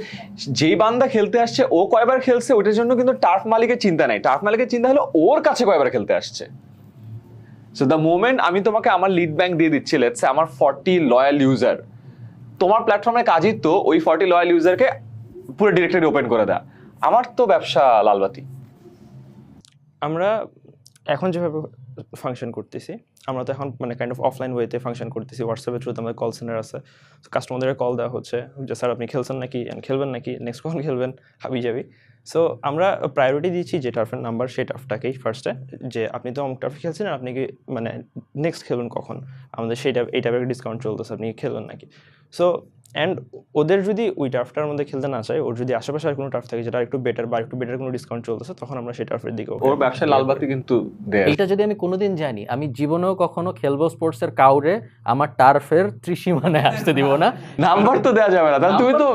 যেই বান্দা খেলতে আসছে ও কয়বার খেলছে ওটার জন্য কিন্তু টার্ফ মালিকের চিন্তা নাই, টার্ফ মালিকের চিন্তা হলো ওর কাছে কয়বার খেলতে আসছে। সো দ্য মোমেন্ট আমি তোমাকে আমার লিড ব্যাংক দিয়ে দিচ্ছি, লেটস সে আমার 40 লয়াল ইউজার, তোমার প্ল্যাটফর্মের কাজই তো ওই 40 লয়াল ইউজারকে পুরো ডিরেক্টরি ওপেন করে দেয়া, আমার তো ব্যবসা লালবাতি। আমরা এখন যেভাবে ফাংশন করতেছি, আমরা তো এখন মানে কাইন্ড অফ অফলাইন ওয়েতে ফাংশন করতেছি, হোয়াটসঅ্যাপের থ্রুতে আমাদের কল সেন্টার আছে, কাস্টমারদের কল দেওয়া হচ্ছে যে স্যার আপনি খেলছেন নাকি, খেলবেন নাকি, নেক্সট কখন খেলবেন, হাবি যাবি। সো আমরা প্রায়োরিটি দিচ্ছি যে টার্ফের নাম্বার সেই টার্ফটাকেই ফার্স্টে, যে আপনি তো অমুক টার্ফে খেলছেন, আপনি কি মানে নেক্সট খেলবেন কখন, আমাদের এই টাইপের ডিসকাউন্ট চলতেছে, আপনি কি খেলবেন নাকি। সো অ্যান্ড ওদের যদি ওই টার্ফটার মধ্যে খেলতে না চায়, ওর যদি আশেপাশে আর কোনো টার্ফ থাকে যেটা একটু বেটার বা একটু বেটার কোনো ডিসকাউন্ট চলতেছে, তখন আমরা সেই টার্ফের দিকে ওর ব্যবসায় লালবাতি কিন্তু দেয়। এইটা যদি আমি কোনোদিন জানি, আমি জীবনেও কখনো খেলবো স্পোর্টসের কাউরে আমার টার্ফের ত্রিসীমানায় আসতে দিব না। নাম্বার তো দেওয়া যাবে না, তাহলে তুমি তো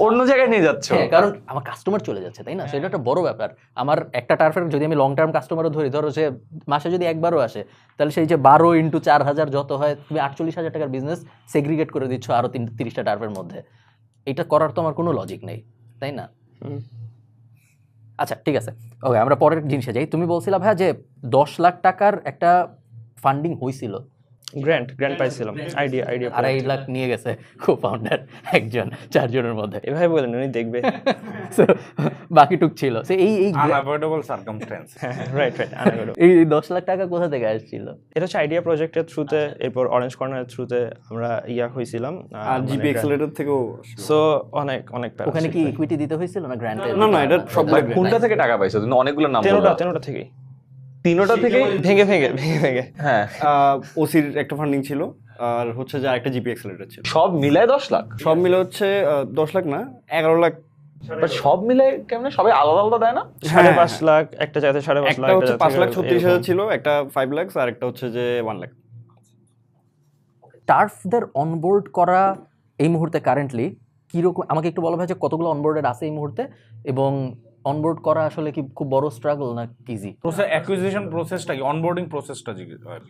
অন্য জায়গায় নিয়ে যাচ্ছ। হ্যাঁ, কারণ আমার কাস্টমার চলে যাচ্ছে, তাই না? সেটা একটা বড় ব্যাপার। আমার একটা টার্ফের যদি আমি লং টার্ম কাস্টমারও ধরি, ধরো সে মাসে যদি একবারও আসে, তাহলে সেই যে 12 × 4000 যত হয়, তুমি 48,000 টাকার বিজনেস সেগ্রিগেট করে দিচ্ছ আরো 30টা টার্ফের মধ্যে। এটা করার তো আমার কোনো লজিক নেই, তাই না? আচ্ছা ঠিক আছে, ওকে, আমরা পরের জিনিসে যাই। তুমি বলছিলা ভাইয়া যে 10 লাখ টাকার একটা ফান্ডিং হয়েছিল। গ্র্যান্ড পাইছিলাম আইডিয়া 2.5 লাখ নিয়ে গেছে কো-ফাউন্ডার একজন 4 জনের মধ্যে। এভাবে বলেন উনি দেখবে। So, বাকিটুক ছিল। So, এই আনঅ্যাভয়েডেবল সার্কামস্ট্যান্স। রাইট এই 10 লাখ টাকা কোথা থেকে আসছিল? এটা হচ্ছে আইডিয়া প্রজেক্টের থ্রুতে, এরপর অরেঞ্জ কর্নারের থ্রুতে আমরা হয়েছিলাম আর জিপি এক্সেলারেটর থেকেও সো অনেক প্যারা ওখানে কি ছিল। ইকুইটি দিতে হয়েছিল না গ্র্যান্টে? না, এটা সব কোনটা থেকে টাকা পাইছো তুমি? অনেকগুলো নাম বললা। তেনোটা থেকেই তিনোটা থেকে ভেঙে হ্যাঁ ওসির একটা ফান্ডিং ছিল, আর হচ্ছে যে আরেকটা জিপি এক্সেলারেটর ছিল। সব মিলায় 10 লাখ? সব মিলে হচ্ছে 10 লাখ না, 11 লাখ। বাট সব মিলায় কেমনে সবাই আলাদা আলাদা দেয় না? 5.5 লাখ, একটা জায়গাতে 5.5 লাখ, একটা হচ্ছে 5,36,000 এরকম। ছিল, একটা 5 লাখ, আর একটা হচ্ছে যে 1 লাখ। টার্ফদের অনবোর্ড করা এই মুহূর্তে কারেন্টলি কিরকম, আমাকে একটু বলো ভাই যে কতগুলো অনবোর্ডেড আছে এই মুহূর্তে, এবং অনবোর্ড করা আসলে কি খুব বড় স্ট্রাগল না ইজি? অ্যাকুইজিশন প্রসেসটা কি, অনবোর্ডিং প্রসেসটা জিজ্ঞেস হয়।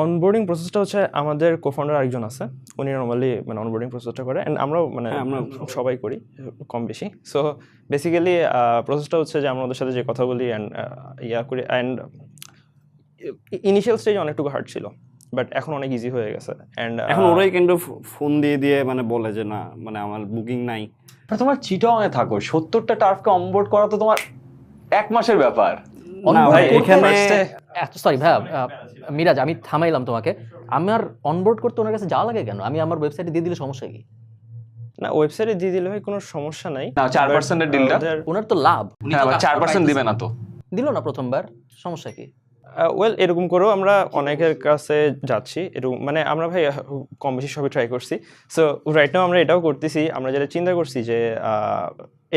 অনবোর্ডিং প্রসেসটা হচ্ছে আমাদের কোফাউন্ডার আরেকজন আছে, উনি নর্মালি মানে অনবোর্ডিং প্রসেসটা করে, এন্ড আমরাও মানে আমরা সবাই করি কম বেশি। সো বেসিক্যালি প্রসেসটা হচ্ছে যে আমরা ওদের সাথে যে কথা বলি অ্যান্ড করি, অ্যান্ড ইনিশিয়াল স্টেজ অনেকটুকু হার্ড ছিল, বাট এখন অনেক ইজি হয়ে গেছে। অ্যান্ড এখন ওরাই কাইন্ড অফ ফোন দিয়ে মানে বলে যে না, মানে আমার বুকিং নাই। আর তোমার চিটাংয়ে থাকো, 70টা টার্ফকে অনবোর্ড করা তো তোমার 1 মাসের ব্যাপার। না ভাই, এখানে সরি ভাই, মিরাজ আমি থামাইলাম তোমাকে। আমার অনবোর্ড করতে ওনার কাছে যাওয়া লাগে কেন? আমি আমার ওয়েবসাইটে দিয়ে দিলে সমস্যা কি? না, ওয়েবসাইটে দিয়ে দিলে ভাই কোনো সমস্যা নাই। না 4% এর ডিলটা ওনার তো লাভ, হ্যাঁ, আবার 4% দিবে না তো? দিল না প্রথমবার, সমস্যা কি? ওয়েল এরকম করেও আমরা অনেকের কাছে যাচ্ছি, এরকম মানে আমরা ভাই কম বেশি সবই ট্রাই করছি। সো রাইট নাও আমরা এটাও করতেছি, আমরা যেটা চিন্তা করছি যে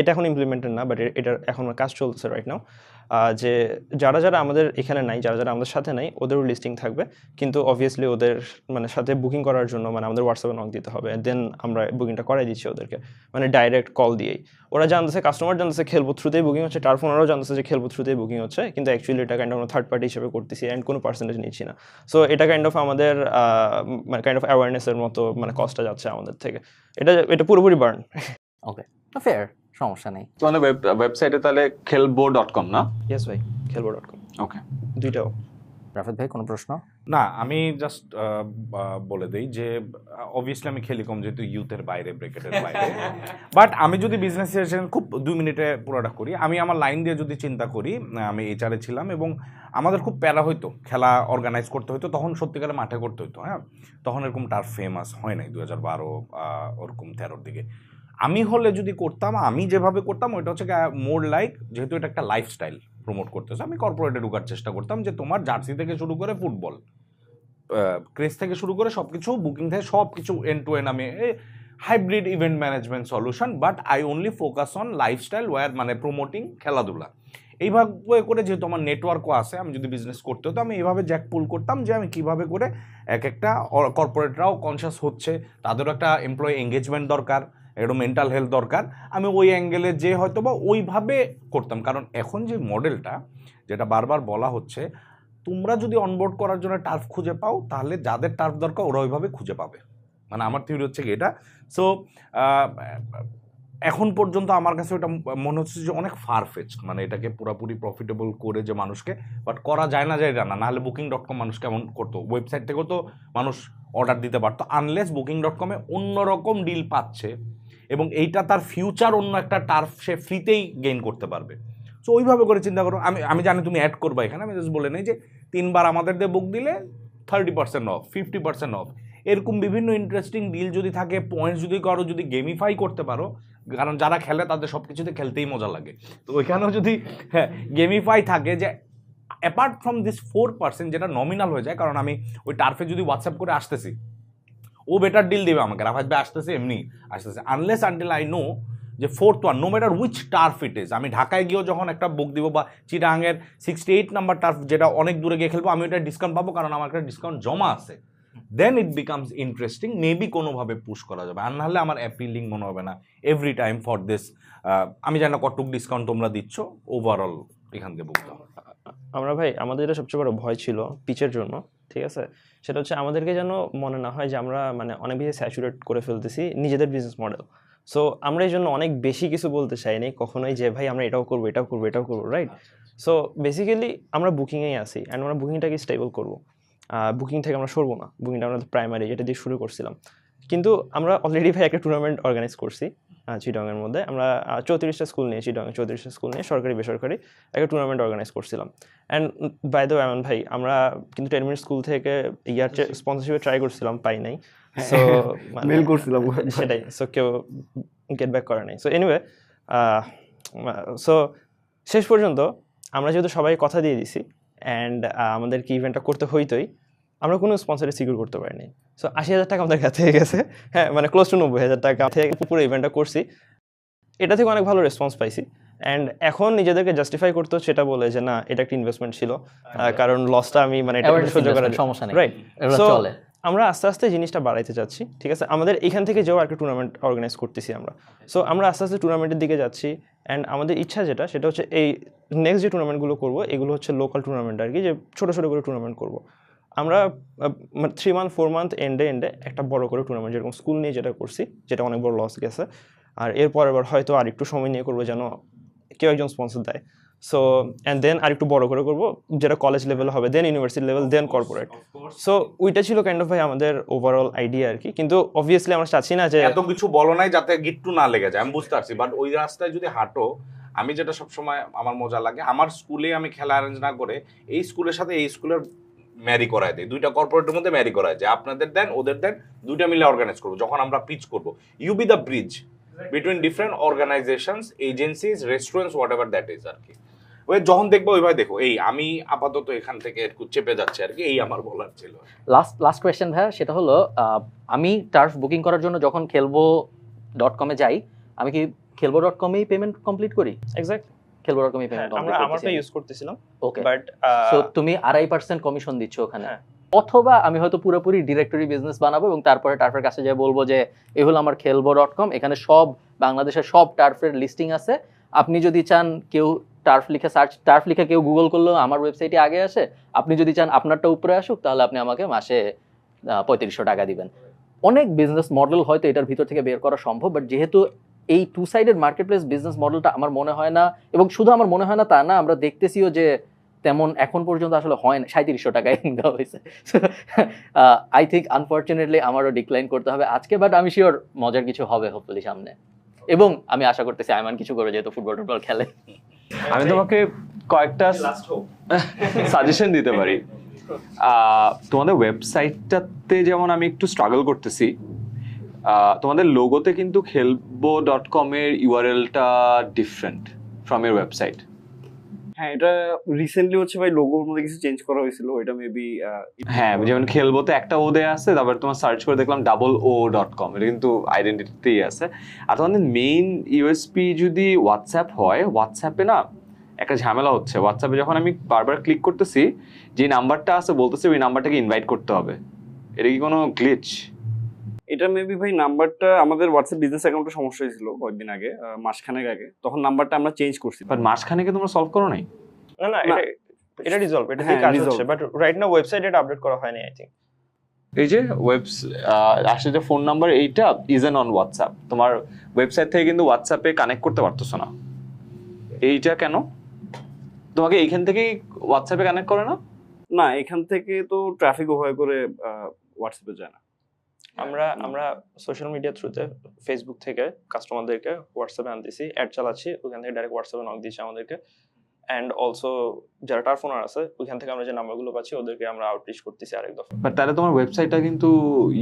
এটা এখন ইমপ্লিমেন্টেড না, বাট এটার এখন কাজ চলছে রাইট নাও, যে যারা আমাদের এখানে নাই, যারা আমাদের সাথে নাই, ওদেরও লিস্টিং থাকবে, কিন্তু অবভিয়াসলি ওদের মানে সাথে বুকিং করার জন্য মানে আমাদের হোয়াটসঅ্যাপে নক দিতে হবে, দেন আমরা বুকিংটা করাই দিচ্ছি ওদেরকে, মানে ডাইরেক্ট কল দিয়েই। ওরা জানতেছে, কাস্টমার জানতেছে খেলবো থ্রুতেই বুকিং হচ্ছে, টার্ফ ওনারাও জানতেছে যে খেলবো থ্রুতেই বুকিং হচ্ছে, কিন্তু অ্যাকচুয়ালি এটা কাইন্ড অফ আমরা থার্ড পার্টি হিসেবে করতেছি অ্যান্ড কোনো পার্সেন্টেজ নিচ্ছি না। সো এটা কাইন্ড অফ আমাদের মানে কাইন্ড অফ অ্যাওয়ারনেসের মতো মানে কস্টটা যাচ্ছে আমাদের থেকে, এটা পুরোপুরি বার্ন। ওকে, ফেয়ার, সমস্যা নেই। তোমাদের ওয়েবসাইটে তাহলে খেলবো.com না? ইয়েস ভাই, খেলবো.com, ওকে। দুইটাও। রাফেদ ভাই কোনো প্রশ্ন? না, আমি জাস্ট বলে দেই যে অবভিয়াসলি আমি খেলি কম, যেহেতু ইউথের বাইরে, ব্রেকেটের বাইরে। বাট আমি যদি বিজনেস সিচুয়েশন খুব 2 মিনিটে পুরোটা করি, আমি আমার লাইন দিয়ে যদি চিন্তা করি, আমি এইচআরে ছিলাম এবং আমাদের খুব প্যারা হইতো, খেলা অর্গানাইজ করতে হইতো, তখন সত্যিকারে মাঠে করতে হইতো। হ্যাঁ, তখন এরকম টার্ফ ফেমাস হয় নাই 2012 ওরকম 13-র দিকে। আমি হলে যদি করতাম, আমি যেভাবে করতাম ওইটা হচ্ছে মোর লাইক, যেহেতু এটা একটা লাইফস্টাইল প্রমোট করতেছে, আমি কর্পোরেটে ঢোকার চেষ্টা করতাম যে তোমার জার্সি থেকে শুরু করে ফুটবল ক্রেজ থেকে শুরু করে সব কিছু, বুকিং থেকে সব কিছু এন্ড টু এন্ড, আমি hybrid event management solution, but I only focus on lifestyle war, মানে প্রমোটিং খেলাধুলা। এইভাবে করে যেহেতু আমার নেটওয়ার্কও আছে, আমি যদি বিজনেস করতে হতো আমি এইভাবে জ্যাক পুল করতাম যে আমি কীভাবে করে একটা কর্পোরেটরাও কনসিয়াস হচ্ছে, তাদেরও একটা এমপ্লয়ি এঙ্গেজমেন্ট দরকার, একটু মেন্টাল হেলথ দরকার, আমি ওই অ্যাঙ্গেলে যে হয়তো বা ওইভাবে করতাম। কারণ এখন যে মডেলটা, যেটা বারবার বলা হচ্ছে, তোমরা যদি অনবোর্ড করার জন্য টার্ফ খুঁজে পাও, তাহলে যাদের টার্ফ দরকার ওরা ওইভাবে খুঁজে পাবে, মানে আমার থিওরি হচ্ছে কি এটা। সো এখন পর্যন্ত আমার কাছে ওটা মনে হচ্ছে যে অনেক ফারফেচ, মানে এটাকে পুরোপুরি প্রফিটেবল করে যে মানুষকে, বাট করা যায় না না, নাহলে বুকিং.com মানুষ কেমন করতো, ওয়েবসাইট থেকেও তো মানুষ অর্ডার দিতে পারতো, আনলেস বুকিং.com-এ অন্যরকম ডিল পাচ্ছে এবং এইটা তার ফিউচার অন্য একটা টার্ফ সে ফ্রিতেই গেইন করতে পারবে। সো ওইভাবে করে চিন্তা করো। আমি জানি তুমি অ্যাড করবা এখানে, আমি জাস্ট বলে নেই যে 3বার আমাদের দিয়ে বুক দিলে 30% অফ, 50% অফ, এরকম বিভিন্ন ইন্টারেস্টিং ডিল যদি থাকে, পয়েন্টস যদি করো, যদি গেমিফাই করতে পারো, কারণ যারা খেলে তাদের সব কিছুতে খেলতেই মজা লাগে, তো ওইখানেও যদি গেমিফাই থাকে, যে অ্যাপার্ট ফ্রম দিস 4% যেটা নমিনাল হয়ে যায়, কারণ আমি ওই টার্ফে যদি হোয়াটসঅ্যাপ করে আসতেছি, ও বেটার ডিল দেবে আমাকে, রাফাজ ভাই আসতেছে, এমনি আসতেছে, আনলেস আনটিল আই নো যে 4th one, no matter which turf it is, আমি ঢাকায় গিয়েও যখন একটা বুক দিব, বা চিটাগাংয়ের 68 নাম্বার টার্ফ যেটা অনেক দূরে গিয়ে খেলবো, আমি ওটা ডিসকাউন্ট পাবো, কারণ আমার একটা ডিসকাউন্ট জমা আছে, দেন ইট বিকামস ইন্টারেস্টিং, মেবি কোনোভাবে পুশ করা যাবে, আর নাহলে আমার অ্যাপিলিং মনে হবে না এভরি টাইম ফর দিস। আমি জানি না কতটুকু ডিসকাউন্ট তোমরা দিচ্ছ, ওভারঅল এখান থেকে বুক দাও। আমরা ভাই, আমাদের যেটা সবচেয়ে বড় ভয় ছিল পিচের জন্য, ঠিক আছে, সেটা হচ্ছে আমাদেরকে যেন মনে না হয় যে আমরা মানে অনেক বেশি স্যাচুরেট করে ফেলতেছি নিজেদের বিজনেস মডেল। সো আমরা এই জন্য অনেক বেশি কিছু বলতে চাইনি কখনোই যে ভাই আমরা এটাও করবো, রাইট। সো বেসিক্যালি আমরা বুকিংয়েই আসি, অ্যান্ড আমরা বুকিংটাকে স্টেবল করবো, বুকিং থেকে আমরা সরবো না, বুকিংটা আমরা প্রাইমারি এটা দিয়ে শুরু করছিলাম। কিন্তু আমরা অলরেডি ভাই একটা টুর্নামেন্ট অর্গানাইজ করছি চিটংয়ের মধ্যে। আমরা 34টা স্কুল নিয়ে, চিটংয়ে 34টা স্কুল নিয়ে সরকারি বেসরকারি একটা টুর্নামেন্ট অর্গানাইজ করছিলাম। অ্যান্ড বাই দ্য ওয়ে আমান ভাই, আমরা কিন্তু 10 মিনিট স্কুল থেকে ইয়ার স্পন্সরশিপে ট্রাই করছিলাম, পাই নাই। সো মেল করছিলাম সেটাই, সো কেউ গেট ব্যাক করে নাই। সো এনিওয়ে, সো শেষ পর্যন্ত আমরা যেহেতু সবাই কথা দিয়ে দিছি অ্যান্ড আমাদেরকে ইভেন্টটা করতে হইতোই, আমরা কোনো স্পন্সরে সিকিউর করতে পারিনি। সো 80,000 টাকা আমাদের কাছে গেছে, হ্যাঁ মানে ক্লোজ টু 90,000 টাকা থেকে পুরো ইভেন্টটা করছি। এটা থেকে অনেক ভালো রেসপন্স পাইছি অ্যান্ড এখন নিজেদেরকে জাস্টিফাই করতে হচ্ছে এটা বলে যে না এটা একটা ইনভেস্টমেন্ট ছিল, কারণ লসটা আমি মানে এটা সহ্য করার সমস্যা নেই, রাইট। এগুলো সো চলে। আমরা আস্তে আস্তে জিনিসটা বাড়াইতে যাচ্ছি, ঠিক আছে। আমাদের এখান থেকে যেও একটা টুর্নামেন্ট অর্গানাইজ করতেছি আমরা। সো আমরা আস্তে আস্তে টুর্নামেন্টের দিকে যাচ্ছি অ্যান্ড আমাদের ইচ্ছা যেটা সেটা হচ্ছে এই নেক্সট যে টুর্নামেন্টগুলো করবো এগুলো হচ্ছে লোকাল টুর্নামেন্ট আর কি, যে ছোটো ছোটো করে টুর্নামেন্ট করবো আমরা। 3 মান্থ 4 মান্থ এন্ডে একটা বড় করে টুর্নামেন্ট, যেরকম স্কুল নিয়ে যেটা করছি, যেটা অনেক বড় লস গেছে। আর এরপর এবার হয়তো আর একটু সময় নিয়ে করবো যেন কেউ একজন স্পন্সর দেয়। সো অ্যান্ড দেন আর একটু বড় করে করবো, যেটা কলেজ লেভেল হবে, দেন ইউনিভার্সিটি লেভেল, দেন কর্পোরেট। সো ওইটা ছিল কাইন্ড অফ ভাই আমাদের ওভারঅল আইডিয়া আর কি। কিন্তু অবভিয়াসলি আমরা চাচ্ছি না যে এত কিছু বলো নাই যাতে গিট্টু না লেগে যায়, আমি বুঝতে পারছি, বাট ওই রাস্তায় যদি হাঁটো, আমি যেটা সবসময় আমার মজা লাগে, আমার স্কুলে আমি খেলা অ্যারেঞ্জ না করে এই স্কুলের সাথে এই স্কুলের ম্যারি করায় দেয়, দুইটা কর্পোরেটের মধ্যে ম্যারি করায় যায়, আপনাদের দেন ওদের দেন, দুইটা মিলে অর্গানাইজ করবো। যখন আমরা পিচ করবো, you be the bridge between different organisations, agencies, restaurants, whatever that is আর কি। ওই যখন দেখবো ওইভাবে দেখো, এই আমি আপাতত এখান থেকে একটু চেপে যাচ্ছে আর কি, এই আমার বলার ছিল। লাস্ট কোয়েশ্চেন ভাইয়া, সেটা হলো আমি টার্ফ বুকিং করার জন্য যখন খেলবো.com যাই, আমি কি খেলবো.com-এই পেমেন্ট কমপ্লিট করি? এক্স্যাক্টলি খেলবো.com-এই পেমেন্ট আমরা আমারটা ইউজ করতেছিলাম। ওকে, বাট সো তুমি 2.5% কমিশন দিচ্ছ ওখানে। অথবা আমি হয়তো পুরোপুরি ডিরেক্টরি বিজনেস বানাবো এবং তারপরে টার্ফের কাছে যেয়ে বলবো যে এই হলো আমার খেলবো.com, এখানে সব বাংলাদেশের সব টার্ফের লিস্টিং আছে, আপনি যদি চান কেউ টার্ফ লিখে কেউ গুগল করলেও আমার ওয়েবসাইটে আগে আসে, আপনি যদি চান আপনারটা উপরে আসুক, তাহলে আপনি আমাকে মাসে 3500 টাকা দিবেন। অনেক বিজনেস মডেল হয়তো এটার ভিতর থেকে বের করা সম্ভব, বাট যেহেতু এই 2-সাইডেড মার্কেটপ্লেস বিজনেস মডেলটা আমার মনে হয় না, এবং শুধু আমার মনে হয় না তা না, আমরা দেখতেছিও যে তেমন এখন পর্যন্ত আসলে হয় না। 3700 টাকায় ইনকাম হয়েছে। আই থিঙ্ক আনফর্চুনেটলি আমারও ডিক্লাইন করতে হবে আজকে, বাট আমি শিওর মজার কিছু হবে হোপফুলি সামনে, এবং আমি আশা করতেছি আইমান কিছু করে, যেহেতু ফুটবল খেলে। আমি তোমাকে কয়েকটা সাজেশন দিতে পারি। তোমাদের ওয়েবসাইটটাতে যেমন আমি একটু স্ট্রাগল করতেছি, তোমাদের লোগোতে কিন্তু খেলবো.com এর ইউআরএলটা ডিফারেন্ট ফ্রম এর ওয়েবসাইট। হ্যাঁ, এটা রিসেন্টলি হচ্ছে ভাই লোগোর মধ্যে কিছু চেঞ্জ করা হয়েছিল, এটা মেবি হ্যাঁ, যেমন খেলবোতে একটা ও দেয়া আছে, তারপর তোমার সার্চ করে দেখলাম OO.com, এটা কিন্তু আইডেন্টিটিতেই আছে। আর তোমাদের মেইন ইউএসপি যদি হোয়াটসঅ্যাপ হয়, হোয়াটসঅ্যাপে না একটা ঝামেলা হচ্ছে। হোয়াটসঅ্যাপে যখন আমি বারবার ক্লিক করতেছি, যে নাম্বারটা আছে বলতেছে ওই নাম্বারটাকে ইনভাইট করতে হবে। এটা কি কোনো গ্লিচ? এটা মেবি ভাই নাম্বারটা আমাদের হোয়াটসঅ্যাপ বিজনেস অ্যাকাউন্টে সমস্যা হয়েছিল কয়েকদিন আগে, মাসখানেক আগে, তখন নাম্বারটা আমরা চেঞ্জ করছি। বাট মাসখানেকে তোমরা সলভ করো নাই? না এটা রিজলভ, এটা দিয়ে কাজ হচ্ছে, বাট রাইট নাও ওয়েবসাইটে এটা আপডেট করা হয়নি আই থিংক। এই যে আসলে যে ফোন নাম্বার এইটা ইজেন অন হোয়াটসঅ্যাপ, তোমার ওয়েবসাইট থেকে কিন্তু হোয়াটসঅ্যাপে কানেক্ট করতে পারতেছো না। এইটা কেন? তোমাকে এইখান থেকেই হোয়াটসঅ্যাপে কানেক্ট করে না? না, এখান থেকে তো ট্রাফিক ওভার করে হোয়াটসঅ্যাপে যায় না। আমরা সোশ্যাল মিডিয়া থ্রুতে ফেসবুক থেকে কাস্টমারদেরকে হোয়াটসঅ্যাপে আনতেছি, অ্যাড চালাচ্ছি, ওখান থেকে ডাইরেক্ট হোয়াটসঅ্যাপে নক দিচ্ছি আমাদেরকে। অ্যান্ড অলসো যারা টার্ফ ওনার আছে ওইখান থেকে আমরা যে নাম্বারগুলো পাচ্ছি ওদেরকে আমরা আউটরিচ করতেছি আরেক দফা। বাট তাহলে তোমার ওয়েবসাইটটা কিন্তু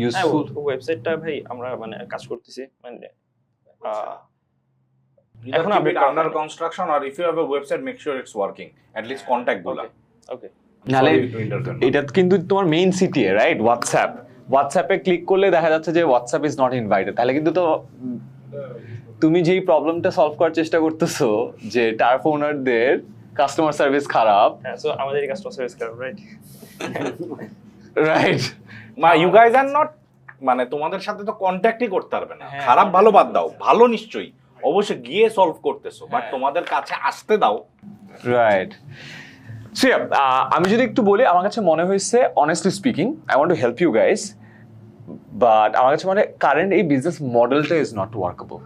ইউজফুল। ওয়েবসাইটটা ভাই আমরা মানে কাজ করতেছি, মানে এখন আপডেট আন্ডার কনস্ট্রাকশন, আর if you have a website make sure it's working, at least contact গুলো। ওকে, নালে এটা কিন্তু তোমার মেইন সিটিএ, রাইট? হোয়াটসঅ্যাপে ক্লিক করলে দেখা যাচ্ছে যে হোয়াটসঅ্যাপ ইজ নট ইনভাইটেড, তাহলে কিন্তু তো তুমি যেই প্রবলেমটা সলভ করার চেষ্টা করতেছো যে টার্ফ ওনারদের কাস্টমার সার্ভিস খারাপ, হ্যাঁ, সো আমাদের কাস্টমার সার্ভিস খারাপ, right? You guys are not, মানে তোমাদের সাথে তো কন্ট্যাক্টই করতে পারবে না। খারাপ ভালো বাদ দাও, ভালো নিশ্চয়ই অবশ্যই গিয়ে সলভ করতেছো, বাট তোমাদের কাছে আসতে দাও। রাইট। আমি যদি একটু বলি, আমার কাছে মনে হয়েছে honestly speaking, I want to help you guys, but আমার কাছে মানে কারেন্ট এই বিজনেস মডেলটা ইজ নট ওয়ার্কেবল।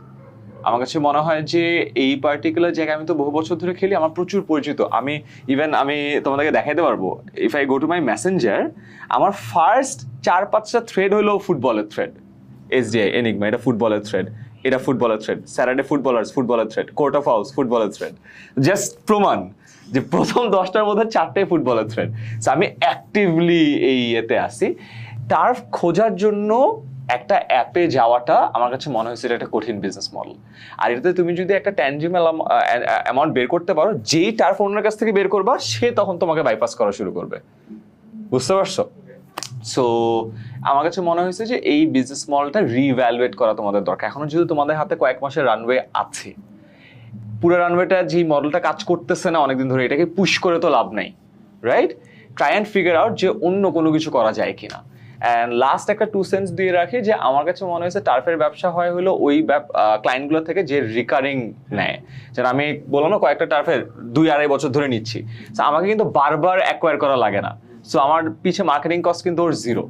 আমার কাছে মনে হয় যে এই পার্টিকুলার জায়গায় আমি তো বহু বছর ধরে খেলি, আমার প্রচুর পরিচিত। আমি তোমাদেরকে দেখাইতে পারবো, if I go to my Messenger, আমার ফার্স্ট 4-5টা থ্রেড হলো ফুটবলের থ্রেড। SDI এনিগমা, এটা ফুটবলের থ্রেড, এটা ফুটবলের থ্রেড, স্যাটারডে ফুটবলের থ্রেড, কোর্ট অফ হাউস ফুটবলের থ্রেড। জাস্ট প্রমাণ যে প্রথম 10টার মধ্যে 4টাই ফুটবলের থ্রেড। আমি অ্যাক্টিভলি এই এতে আসি। টার্ফ খোঁজার জন্য একটা অ্যাপে যাওয়াটা আমার কাছে মনে হয়েছে এটা একটা কঠিন বিজনেস মডেল। আর এটাতে তুমি যদি একটা ট্যানজিবল অ্যামাউন্ট বের করতে পারো, যেই টার্ফ ওনার কাছ থেকে বের করবা সে তখন তোমাকে বাইপাস করা শুরু করবে, বুঝতে পারছো? সো আমার কাছে মনে হয়েছে যে এই বিজনেস মডেলটা রিভ্যালুয়েট করা তোমাদের দরকার। এখনো যদি তোমাদের হাতে কয়েক মাসের রানওয়ে আছে, পুরো রানওয়েটা যেই মডেলটা কাজ করতেছে না অনেকদিন ধরে, এটাকে পুশ করে তো লাভ নাই, right? Try and figure out যে অন্য কোনো কিছু করা যায় কিনা। অ্যান্ড লাস্ট একটা 2 সেন্স দিয়ে রাখি যে আমার কাছে মনে হয়েছে টার্ফের ব্যবসা হয় হলো ওই ক্লায়েন্টগুলো থেকে যে রিকারিং নেয়। যেন আমি বললাম না কয়েকটা টার্ফের 2-2.5 বছর ধরে নিচ্ছি, সো আমাকে কিন্তু বারবার অ্যাকোয়ার করা লাগে না। সো আমার পিছে মার্কেটিং কস্ট কিন্তু ওর 0।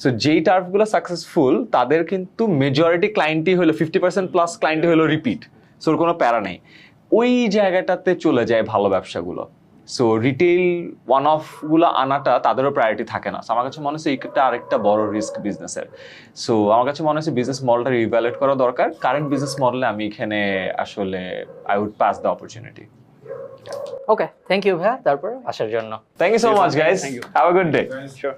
সো যেই টার্ফগুলো সাকসেসফুল তাদের কিন্তু মেজরিটি ক্লায়েন্টই হলো 50% প্লাস ক্লায়েন্টই হলো রিপিট। সো ওর কোনো প্যারা নেই, ওই জায়গাটাতে চলে যায় ভালো ব্যবসাগুলো। সো রিটেল ওয়ান অফগুলো আনাটা তাদেরও প্রায়োরিটি থাকে না। সো আমার কাছে মনে হচ্ছে এইটা আরেকটা বড় রিস্ক বিজনেসের। সো আমার কাছে মনে হচ্ছে বিজনেস মডেলটা রিভ্যালুয়েট করা দরকার। কারেন্ট বিজনেস মডেলে আমি এখানে আসলে I would pass the opportunity. Okay, thank you ভাইয়া তারপর আসার জন্য। Thank you so much guys, have a good day. Sure.